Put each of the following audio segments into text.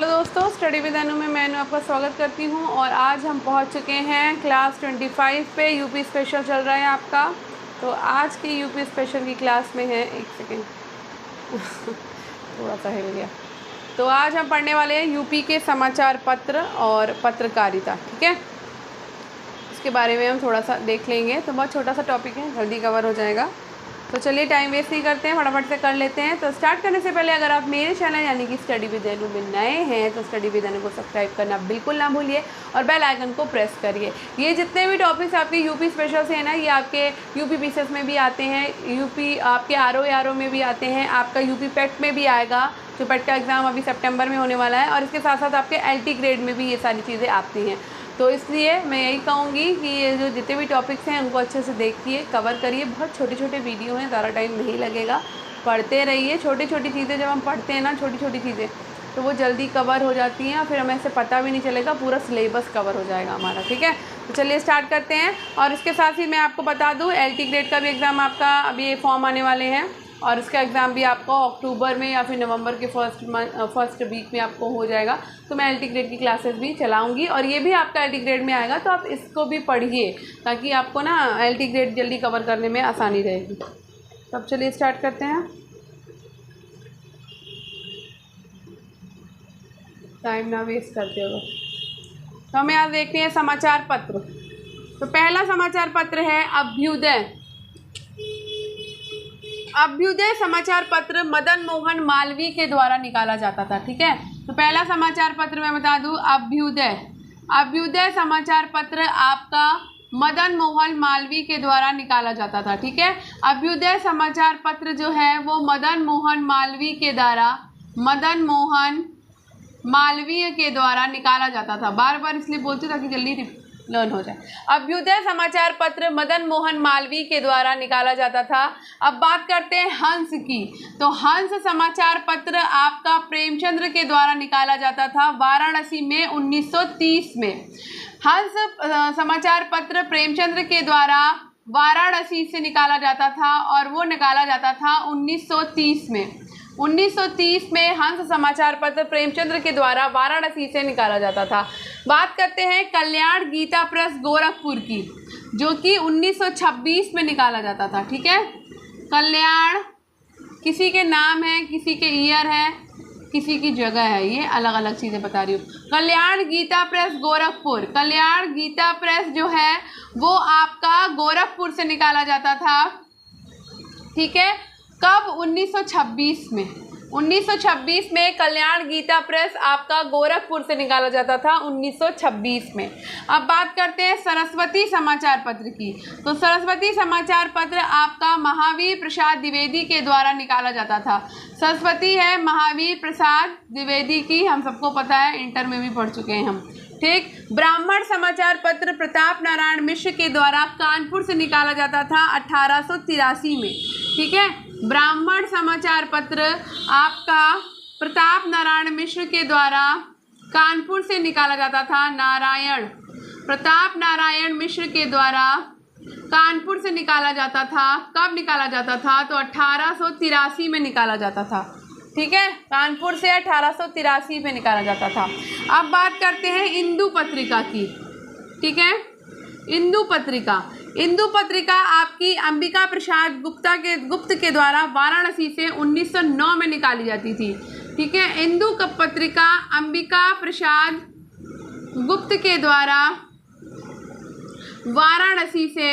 Hello दोस्तों, study with अनु में मैं आपका स्वागत करती हूं। और आज हम पहुंच चुके हैं क्लास 25 पे। यूपी स्पेशल चल रहा है आपका। तो आज की यूपी स्पेशल की क्लास में है, एक सेकेंड थोड़ा सा हिल गया। तो आज हम पढ़ने वाले हैं यूपी के समाचार पत्र और पत्रकारिता। ठीक है, इसके बारे में हम थोड़ा सा देख लेंगे। तो बहुत छोटा सा टॉपिक है, जल्दी कवर हो जाएगा। तो चलिए टाइम वेस्ट नहीं करते हैं, फटाफट से कर लेते हैं। तो स्टार्ट करने से पहले अगर आप मेरे चैनल यानी कि स्टडी विद अनु में नए हैं तो स्टडी विद अनु को सब्सक्राइब करना बिल्कुल ना भूलिए और बेल आइकन को प्रेस करिए। ये जितने भी टॉपिक्स आपके यूपी स्पेशल से हैं ना, ये आपके यूपी पीसीएस में भी आते हैं, यूपी आपके आरओ में भी आते हैं, आपका यूपी पेट में भी आएगा, जो पेट का एग्ज़ाम अभी सितंबर में होने वाला है। और इसके साथ साथ आपके एलटी ग्रेड में भी ये सारी चीज़ें आती हैं। तो इसलिए मैं यही कहूँगी कि ये जो जितने भी टॉपिक्स हैं उनको अच्छे से देखिए, कवर करिए। बहुत छोटे छोटे वीडियो हैं, ज़्यादा टाइम नहीं लगेगा। पढ़ते रहिए। छोटी छोटी चीज़ें जब हम पढ़ते हैं ना, छोटी छोटी चीज़ें, तो वो जल्दी कवर हो जाती हैं, फिर हमें ऐसे पता भी नहीं चलेगा, पूरा सिलेबस कवर हो जाएगा हमारा। ठीक है, तो चलिए स्टार्ट करते हैं। और इसके साथ ही मैं आपको बता दूँ, एलटी ग्रेड का भी एग्ज़ाम आपका अभी ये फॉर्म आने वाले हैं और इसका एग्ज़ाम भी आपको अक्टूबर में या फिर नवंबर के फर्स्ट वीक में आपको हो जाएगा। तो मैं एलटी ग्रेड की क्लासेस भी चलाऊंगी और ये भी आपका एलटी ग्रेड में आएगा, तो आप इसको भी पढ़िए ताकि आपको ना एलटी ग्रेड जल्दी कवर करने में आसानी रहेगी। तो अब चलिए स्टार्ट करते हैं, टाइम ना वेस्ट करते हुए। तो हमें आज देखते हैं समाचार पत्र। तो पहला समाचार पत्र है अभ्युदय। अभ्युदय समाचार पत्र मदन मोहन मालवीय के द्वारा निकाला जाता था। ठीक है, तो पहला समाचार पत्र मैं बता दूं, अभ्युदय समाचार पत्र आपका मदन मोहन मालवीय के द्वारा निकाला जाता था। ठीक है, अभ्युदय समाचार पत्र जो है वो मदन मोहन मालवीय के द्वारा निकाला जाता था। बार बार इसलिए बोलते ताकि जल्दी लर्न हो जाए। अभ्युदय समाचार पत्र मदन मोहन मालवीय के द्वारा निकाला जाता था। अब बात करते हैं हंस की। तो हंस समाचार पत्र आपका प्रेमचंद्र के द्वारा निकाला जाता था वाराणसी में 1930 में। हंस समाचार पत्र प्रेमचंद्र के द्वारा वाराणसी से निकाला जाता था और वो निकाला जाता था 1930 में। 1930 में हंस समाचार पत्र प्रेमचंद्र के द्वारा वाराणसी से निकाला जाता था। बात करते हैं कल्याण गीता प्रेस गोरखपुर की, जो कि 1926 में निकाला जाता था। ठीक है, कल्याण किसी के नाम है, किसी के ईयर है, किसी की जगह है, ये अलग अलग चीज़ें बता रही हूँ। कल्याण गीता प्रेस गोरखपुर, कल्याण गीता प्रेस जो है वो आपका गोरखपुर से निकाला जाता था। ठीक है, कब? 1926 में। 1926 में कल्याण गीता प्रेस आपका गोरखपुर से निकाला जाता था, 1926 में। अब बात करते हैं सरस्वती समाचार पत्र की। तो सरस्वती समाचार पत्र आपका महावीर प्रसाद द्विवेदी के द्वारा निकाला जाता था। सरस्वती है महावीर प्रसाद द्विवेदी की, हम सबको पता है, इंटर में भी पढ़ चुके हैं हम। ठीक, ब्राह्मण समाचार पत्र प्रताप नारायण मिश्र के द्वारा कानपुर से निकाला जाता था 1883 में। ठीक है, ब्राह्मण समाचार पत्र आपका प्रताप नारायण मिश्र के द्वारा कानपुर से निकाला जाता था। प्रताप नारायण मिश्र के द्वारा कानपुर से निकाला जाता था। कब निकाला जाता था? तो 1883 में निकाला जाता था। ठीक है, कानपुर से 1883 में निकाला जाता था। अब बात करते हैं इंदु पत्रिका की। ठीक है, इंदु पत्रिका आपकी अंबिका प्रसाद गुप्त के द्वारा वाराणसी से 1909 में निकाली जाती थी। ठीक है, इंदु पत्रिका अंबिका प्रसाद गुप्त के द्वारा वाराणसी से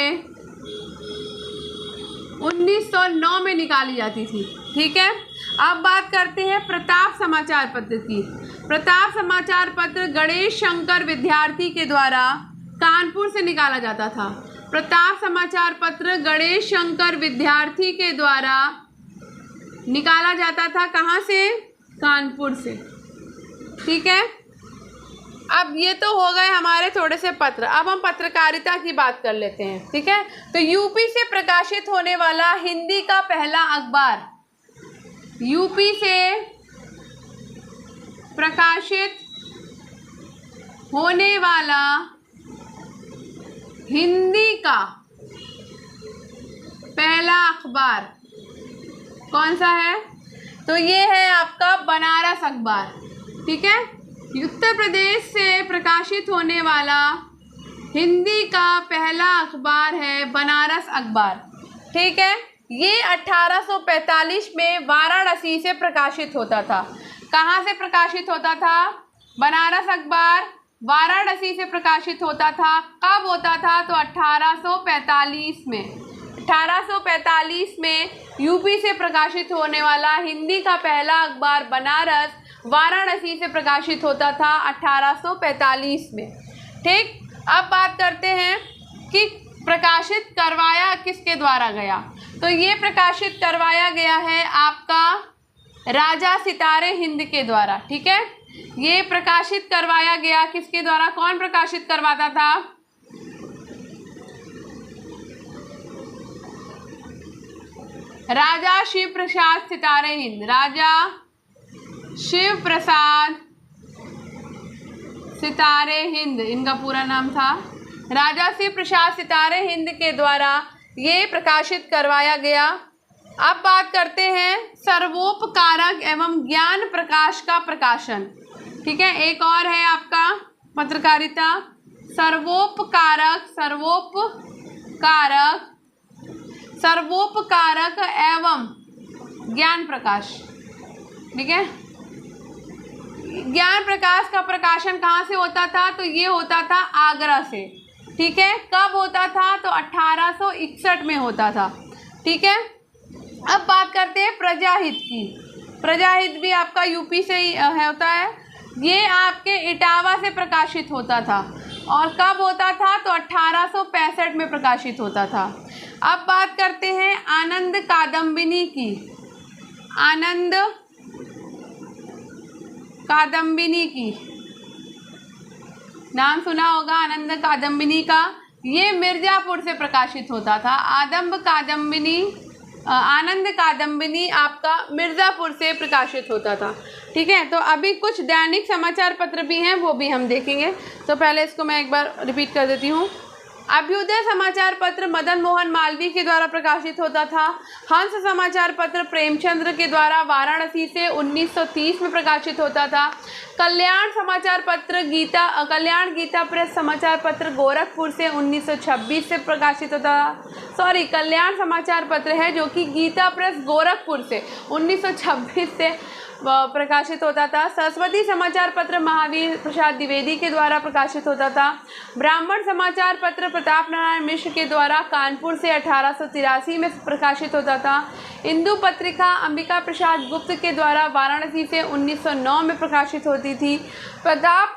1909 में निकाली जाती थी। ठीक है, अब बात करते हैं प्रताप समाचार पत्र की। प्रताप समाचार पत्र गणेश शंकर विद्यार्थी के द्वारा कानपुर से निकाला जाता था। प्रताप समाचार पत्र गणेश शंकर विद्यार्थी के द्वारा निकाला जाता था। कहाँ से? कानपुर से। ठीक है, अब ये तो हो गए हमारे थोड़े से पत्र। अब हम पत्रकारिता की बात कर लेते हैं। ठीक है, तो यूपी से प्रकाशित होने वाला हिंदी का पहला अखबार, यूपी से प्रकाशित होने वाला हिंदी का पहला अखबार कौन सा है? तो ये है आपका बनारस अखबार। ठीक है, उत्तर प्रदेश से प्रकाशित होने वाला हिंदी का पहला अखबार है बनारस अखबार। ठीक है, ये 1845 में वाराणसी से प्रकाशित होता था। कहाँ से प्रकाशित होता था? बनारस अखबार वाराणसी से प्रकाशित होता था। कब होता था? तो 1845 में। 1845 में यूपी से प्रकाशित होने वाला हिंदी का पहला अखबार बनारस वाराणसी से प्रकाशित होता था 1845 में। ठीक, अब बात करते हैं कि प्रकाशित करवाया किसके द्वारा गया। तो ये प्रकाशित करवाया गया है आपका राजा सितारे हिंद के द्वारा। ठीक है, ये प्रकाशित करवाया गया किसके द्वारा? कौन प्रकाशित करवाता था? राजा शिव प्रसाद सितारे हिंद। राजा शिव प्रसाद सितारे हिंद इनका पूरा नाम था। राजा शिव प्रसाद सितारे हिंद के द्वारा ये प्रकाशित करवाया गया। अब बात करते हैं सर्वोपकारक एवं ज्ञान प्रकाश का प्रकाशन। ठीक है, एक और है आपका पत्रकारिता सर्वोपकारक एवं ज्ञान प्रकाश। ठीक है, ज्ञान प्रकाश का प्रकाशन कहाँ से होता था? तो ये होता था आगरा से। ठीक है, कब होता था? तो 1861 में होता था। ठीक है, अब बात करते हैं प्रजाहित की। प्रजाहित भी आपका यूपी से ही होता है। ये आपके इटावा से प्रकाशित होता था और कब होता था? तो 1865 में प्रकाशित होता था। अब बात करते हैं आनंद कादम्बिनी की। आनंद कादम्बिनी की नाम सुना होगा, आनंद कादम्बिनी का। ये मिर्ज़ापुर से प्रकाशित होता था। आनंद कादम्बिनी आपका मिर्ज़ापुर से प्रकाशित होता था। ठीक है, तो अभी कुछ दैनिक समाचार पत्र भी हैं, वो भी हम देखेंगे। तो पहले इसको मैं एक बार रिपीट कर देती हूँ। अभ्युदय समाचार पत्र मदन मोहन मालवीय के द्वारा प्रकाशित होता था। हंस समाचार पत्र प्रेमचंद्र के द्वारा वाराणसी से 1930 में प्रकाशित होता था। कल्याण गीता प्रेस समाचार पत्र गोरखपुर से 1926 से प्रकाशित होता था। कल्याण समाचार पत्र है जो कि गीता प्रेस गोरखपुर से 1926 से प्रकाशित होता था। सरस्वती समाचार पत्र महावीर प्रसाद द्विवेदी के द्वारा प्रकाशित होता था। ब्राह्मण समाचार पत्र प्रताप नारायण मिश्र के द्वारा कानपुर से 1883 में प्रकाशित होता था। इंदु पत्रिका अंबिका प्रसाद गुप्त के द्वारा वाराणसी से 1909 में प्रकाशित होती थी। प्रताप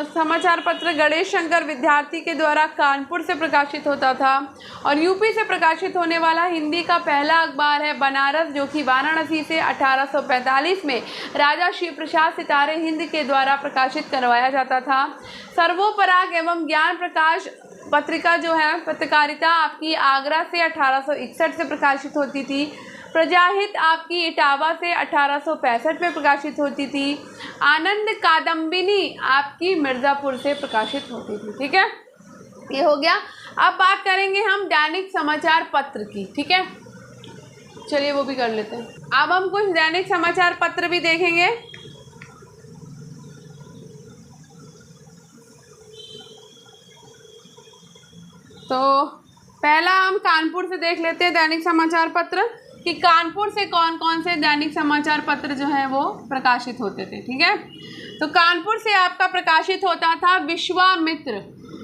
समाचार पत्र गणेश शंकर विद्यार्थी के द्वारा कानपुर से प्रकाशित होता था। और यूपी से प्रकाशित होने वाला हिंदी का पहला अखबार है बनारस, जो कि वाराणसी से 1845 में राजा शिव प्रसाद सितारे हिंद के द्वारा प्रकाशित करवाया जाता था। सर्वोपराग एवं ज्ञान प्रकाश पत्रिका जो है पत्रकारिता आपकी आगरा से 1861 से प्रकाशित होती थी। प्रजाहित आपकी इटावा से 1865 में प्रकाशित होती थी। आनंद कादम्बिनी आपकी मिर्ज़ापुर से प्रकाशित होती थी। ठीक है, ये हो गया। अब बात करेंगे हम दैनिक समाचार पत्र की। ठीक है, चलिए वो भी कर लेते हैं। अब हम कुछ दैनिक समाचार पत्र भी देखेंगे। तो पहला हम कानपुर से देख लेते हैं दैनिक समाचार पत्र कि कानपुर से कौन कौन से दैनिक समाचार पत्र जो है वो प्रकाशित होते थे। ठीक है, तो कानपुर से आपका प्रकाशित होता था विश्वामित्र।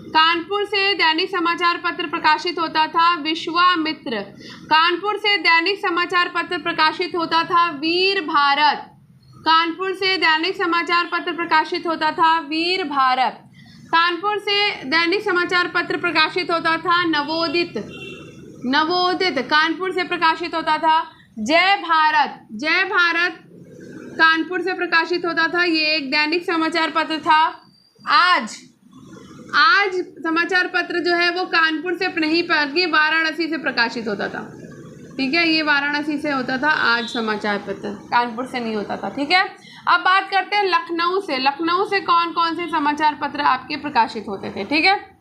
कानपुर से दैनिक समाचार पत्र प्रकाशित होता था विश्वामित्र। कानपुर से दैनिक समाचार पत्र प्रकाशित होता था वीर भारत। कानपुर से दैनिक समाचार पत्र प्रकाशित होता था वीर भारत। कानपुर से दैनिक समाचार पत्र प्रकाशित होता था नवोदित। कानपुर से प्रकाशित होता था जय भारत। जय भारत कानपुर से प्रकाशित होता था, ये एक दैनिक समाचार पत्र था। आज समाचार पत्र जो है वो कानपुर से नहीं बल्कि वाराणसी से प्रकाशित होता था। ठीक है, ये वाराणसी से होता था आज समाचार पत्र, कानपुर से नहीं होता था। ठीक है, अब बात करते हैं लखनऊ से। लखनऊ से कौन कौन से समाचार पत्र आपके प्रकाशित होते थे। ठीक है,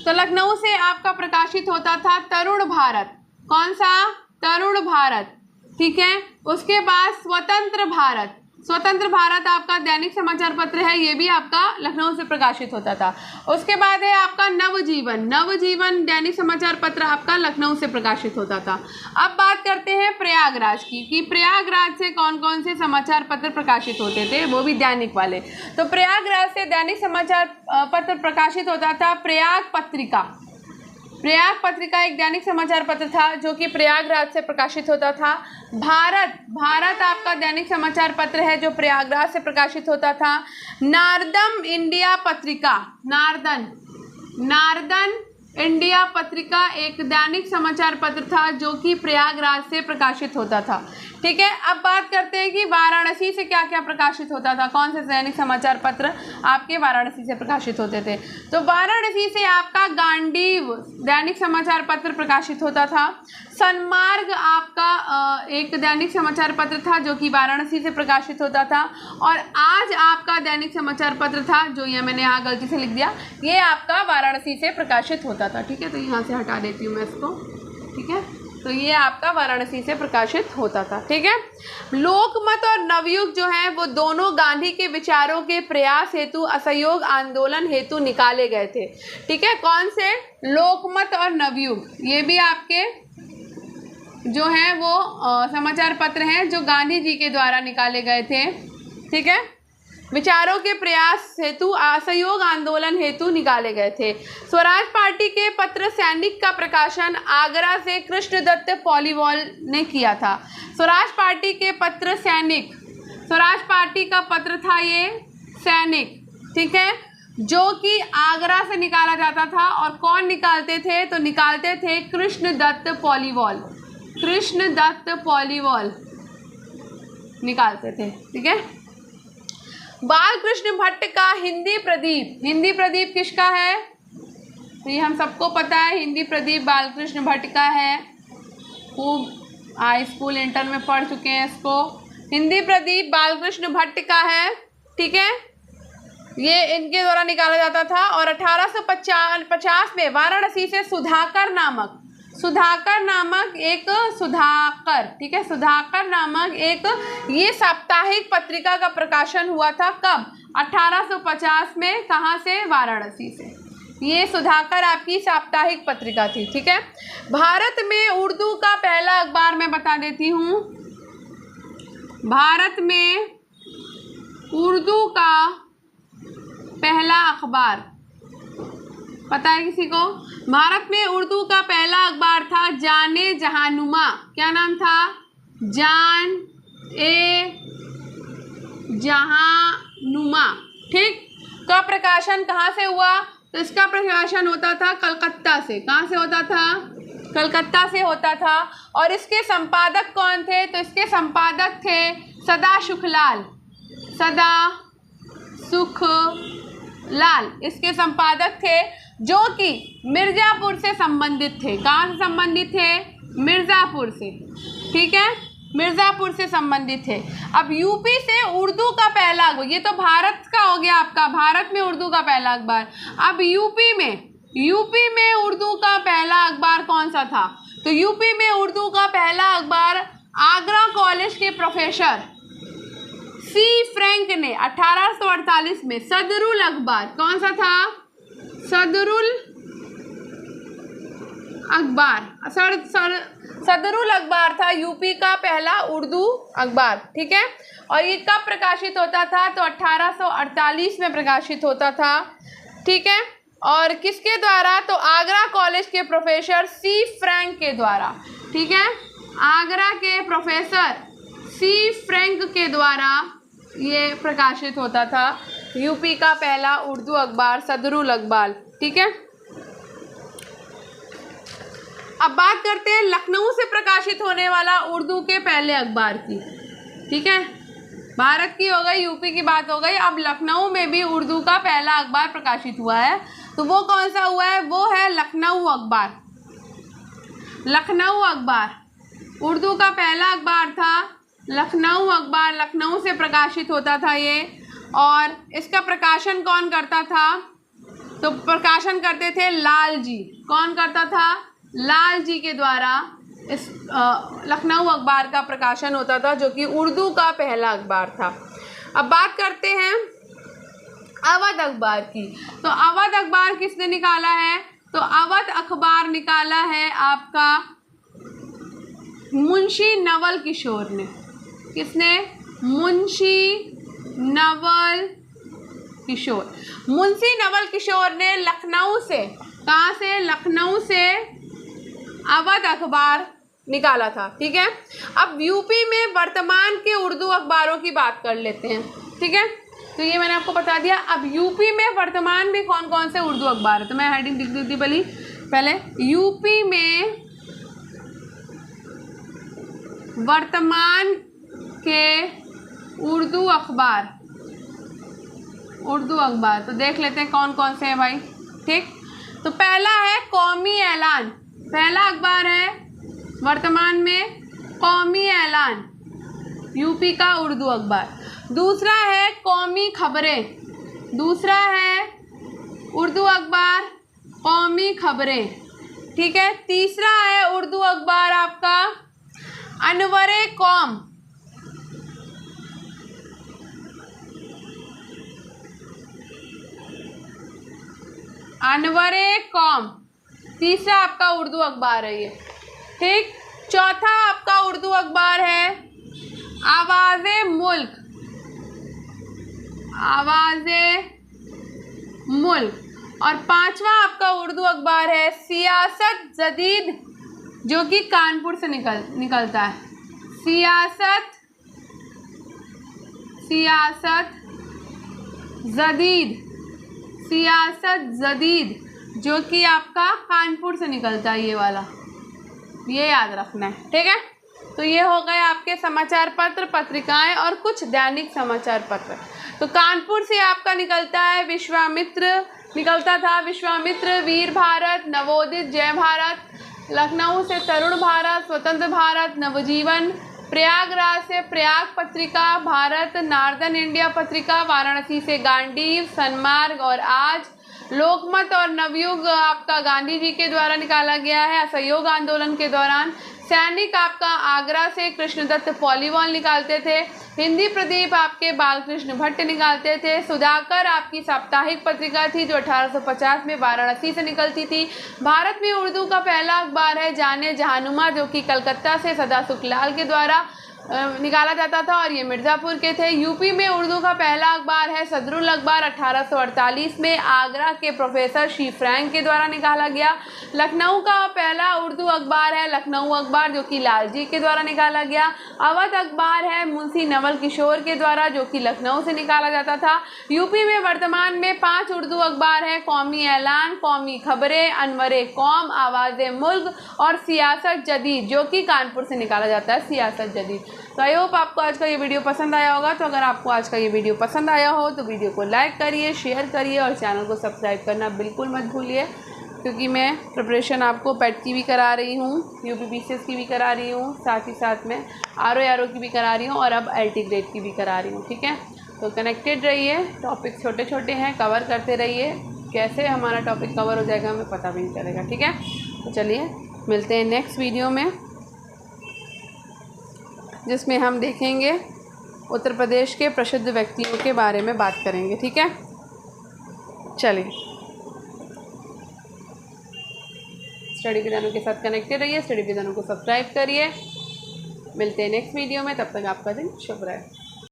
तो लखनऊ से आपका प्रकाशित होता था तरुण भारत। कौन सा? तरुण भारत। ठीक है, उसके बाद स्वतंत्र भारत। स्वतंत्र भारत आपका दैनिक समाचार पत्र है, ये भी आपका लखनऊ से प्रकाशित होता था। उसके बाद है आपका नवजीवन, नवजीवन दैनिक समाचार पत्र आपका लखनऊ से प्रकाशित होता था। अब बात करते हैं प्रयागराज की, कि प्रयागराज से कौन कौन से समाचार पत्र प्रकाशित होते थे, वो भी दैनिक वाले। तो प्रयागराज से दैनिक समाचार पत्र प्रकाशित होता था प्रयाग पत्रिका। प्रयाग पत्रिका एक दैनिक समाचार पत्र था जो कि प्रयागराज से प्रकाशित होता था। भारत, भारत आपका दैनिक समाचार पत्र है जो प्रयागराज से प्रकाशित होता था। नारदम इंडिया पत्रिका, नारदन इंडिया पत्रिका एक दैनिक समाचार पत्र था जो कि प्रयागराज से प्रकाशित होता था। ठीक है, अब बात करते हैं कि वाराणसी से क्या क्या प्रकाशित होता था, कौन से दैनिक समाचार पत्र आपके वाराणसी से प्रकाशित होते थे। तो वाराणसी से आपका गांडीव दैनिक समाचार पत्र प्रकाशित होता था। सन्मार्ग आपका एक दैनिक समाचार पत्र था जो कि वाराणसी से प्रकाशित होता था। और आज आपका दैनिक समाचार पत्र था, जो ये मैंने यहाँ गलती से लिख दिया, ये आपका वाराणसी से प्रकाशित होता था। ठीक है, तो यहाँ से हटा देती हूँ मैं इसको। ठीक है, तो ये आपका वाराणसी से प्रकाशित होता था। ठीक है, लोकमत और नवयुग जो है वो दोनों गांधी के विचारों के प्रयास हेतु असहयोग आंदोलन हेतु निकाले गए थे। ठीक है, कौन से? लोकमत और नवयुग, ये भी आपके जो हैं वो समाचार पत्र हैं जो गांधी जी के द्वारा निकाले गए थे। ठीक है, विचारों के प्रयास हेतु असहयोग आंदोलन हेतु निकाले गए थे। स्वराज पार्टी के पत्र सैनिक का प्रकाशन आगरा से कृष्णदत्त पॉलीवॉल ने किया था। स्वराज पार्टी के पत्र सैनिक, स्वराज पार्टी का पत्र था ये सैनिक। ठीक है, जो कि आगरा से निकाला जाता था। और कौन निकालते थे? तो निकालते थे कृष्णदत्त पॉलीवॉल, कृष्णदत्त पॉलीवॉल निकालते थे। ठीक है, बालकृष्ण भट्ट का हिंदी प्रदीप, हिंदी प्रदीप किसका है? तो ये हम सबको पता है, हिंदी प्रदीप बालकृष्ण भट्ट का है। खूब हाई स्कूल इंटर में पढ़ चुके हैं इसको। हिंदी प्रदीप बालकृष्ण भट्ट का है। ठीक है, ये इनके द्वारा निकाला जाता था। और 1850 में वाराणसी से सुधाकर नामक एक सुधाकर, ठीक है, सुधाकर नामक एक ये साप्ताहिक पत्रिका का प्रकाशन हुआ था। कब? 1850 में। कहाँ से? वाराणसी से। ये सुधाकर आपकी साप्ताहिक पत्रिका थी। ठीक है, भारत में उर्दू का पहला अखबार मैं बता देती हूँ। भारत में उर्दू का पहला अखबार पता है किसी को? भारत में उर्दू का पहला अखबार था जाने जहानुमा। क्या नाम था? जान ए जहानुमा। ठीक, का प्रकाशन कहाँ से हुआ? तो इसका प्रकाशन होता था कलकत्ता से। कहाँ से होता था? कलकत्ता से होता था। और इसके संपादक कौन थे? तो इसके संपादक थे सदा सुखलाल, सदा सुखलाल इसके संपादक थे, जो कि मिर्ज़ापुर से संबंधित थे। कहाँ से संबंधित थे? मिर्ज़ापुर से। ठीक है, मिर्ज़ापुर से संबंधित थे। अब यूपी से उर्दू का पहला अखबार, ये तो भारत का हो गया आपका, भारत में उर्दू का पहला अखबार। अब यूपी में उर्दू का पहला अखबार कौन सा था? तो यूपी में उर्दू का पहला अखबार आगरा कॉलेज के प्रोफेसर सी फ्रैंक ने 1848 में सदरुल अखबार, कौन सा था? सदरुल अखबार, सदरुल अखबार था यूपी का पहला उर्दू अखबार। ठीक है, और ये कब प्रकाशित होता था? तो 1848 में प्रकाशित होता था। ठीक है, और किसके द्वारा? तो आगरा कॉलेज के प्रोफेसर सी फ्रैंक के द्वारा। ठीक है, आगरा के प्रोफेसर सी फ्रैंक के द्वारा ये प्रकाशित होता था, यूपी का पहला उर्दू अखबार सदरुल अखबार। ठीक है, अब बात करते हैं लखनऊ से प्रकाशित होने वाला उर्दू के पहले अखबार की। ठीक है, भारत की हो गई, यूपी की बात हो गई। अब लखनऊ में भी उर्दू का पहला अखबार प्रकाशित हुआ है, तो वो कौन सा हुआ है? वो है लखनऊ अखबार। लखनऊ अखबार उर्दू का पहला अखबार था, लखनऊ अखबार। लखनऊ से प्रकाशित होता था ये। और इसका प्रकाशन कौन करता था? तो प्रकाशन करते थे लाल जी। कौन करता था? लाल जी के द्वारा इस लखनऊ अखबार का प्रकाशन होता था, जो कि उर्दू का पहला अखबार था। अब बात करते हैं अवध अखबार की। तो अवध अखबार किसने निकाला है? तो अवध अखबार निकाला है आपका मुंशी नवल किशोर ने। किसने? मुंशी नवल किशोर। मुंशी नवल किशोर ने लखनऊ से, कहाँ से? लखनऊ से अवध अखबार निकाला था। ठीक है। अब यूपी में वर्तमान के उर्दू अखबारों की बात कर लेते हैं। ठीक है, तो ये मैंने आपको बता दिया। अब यूपी में वर्तमान में कौन कौन से उर्दू अखबार है, तो मैं हेडिंग लिख देती थी पहले। यूपी में वर्तमान के उर्दू अखबार, तो देख लेते हैं कौन कौन से हैं भाई। ठीक, तो पहला है कौमी ऐलान। पहला अखबार है वर्तमान में कौमी ऐलान, यूपी का उर्दू अखबार। दूसरा है कौमी खबरें, दूसरा है उर्दू अखबार कौमी खबरें। ठीक है। तीसरा है उर्दू अखबार आपका अनवरे कौम। अनवरे कौम तीसरा आपका उर्दू अखबार है ये। ठीक। चौथा आपका उर्दू अखबार है आवाज़े मुल्क, आवाज़े मुल्क। और पांचवा आपका उर्दू अखबार है सियासत जदीद, जो कि कानपुर से निकलता है। सियासत जदीद, जो कि आपका कानपुर से निकलता है, ये वाला, ये याद रखना है। ठीक है। तो ये हो गए आपके समाचार पत्र, पत्रिकाएं और कुछ दैनिक समाचार पत्र। तो कानपुर से आपका निकलता है विश्वामित्र, निकलता था विश्वामित्र, वीर भारत, नवोदित, जय भारत। लखनऊ से तरुण भारत, स्वतंत्र भारत, नवजीवन। प्रयागराज से प्रयाग पत्रिका, भारत, नार्दर्न इंडिया पत्रिका। वाराणसी से गांडीव, सन्मार्ग और आज। लोकमत और नवयुग आपका गांधी जी के द्वारा निकाला गया है असहयोग आंदोलन के दौरान। सैनिक आपका आगरा से कृष्णदत्त पॉलीवॉल निकालते थे। हिंदी प्रदीप आपके बालकृष्ण भट्ट निकालते थे। सुधाकर आपकी साप्ताहिक पत्रिका थी, जो 1850 में वाराणसी से निकलती थी। भारत में उर्दू का पहला अखबार है जाने जहानुमा, जो कि कलकत्ता से सदा सुखलाल के द्वारा निकाला जाता था, और ये मिर्ज़ापुर के थे। यूपी में उर्दू का पहला अखबार है सदरुल अखबार, 1848 में आगरा के प्रोफेसर शी फ्रैंक के द्वारा निकाला गया। लखनऊ का पहला उर्दू अखबार है लखनऊ अखबार, जो कि लालजी के द्वारा निकाला गया। अवध अखबार है मुंशी नवल किशोर के द्वारा, जो कि लखनऊ से निकाला जाता था। यूपी में वर्तमान में 5 उर्दू अखबार है कौमी ऐलान, कौमी खबरें, अनवरे कौम, आवाज़े मुल्क और सियासत जदीद, जो कि कानपुर से निकाला जाता है सियासत जदीद। तो आई होप आपको आज का ये वीडियो पसंद आया होगा। तो अगर आपको आज का ये वीडियो पसंद आया हो तो वीडियो को लाइक करिए, शेयर करिए और चैनल को सब्सक्राइब करना बिल्कुल मत भूलिए, क्योंकि मैं प्रिपरेशन आपको पेट की भी करा रही हूँ, यूपीपीसीएस की भी करा रही हूँ, साथ ही साथ में आरओ की भी करा रही हूँ और अब एलटी ग्रेड की भी करा रही हूँ। ठीक है, तो कनेक्टेड रहिए, टॉपिक छोटे छोटे हैं, कवर करते रहिए। कैसे हमारा टॉपिक कवर हो जाएगा हमें पता भी नहीं चलेगा। ठीक है, तो चलिए मिलते हैं नेक्स्ट वीडियो में, जिसमें हम देखेंगे उत्तर प्रदेश के प्रसिद्ध व्यक्तियों के बारे में बात करेंगे। ठीक है, चलिए स्टडी विधानों के साथ कनेक्टेड रहिए, स्टडी विधानों को सब्सक्राइब करिए। मिलते हैं नेक्स्ट वीडियो में, तब तक आपका दिन शुभ रहे।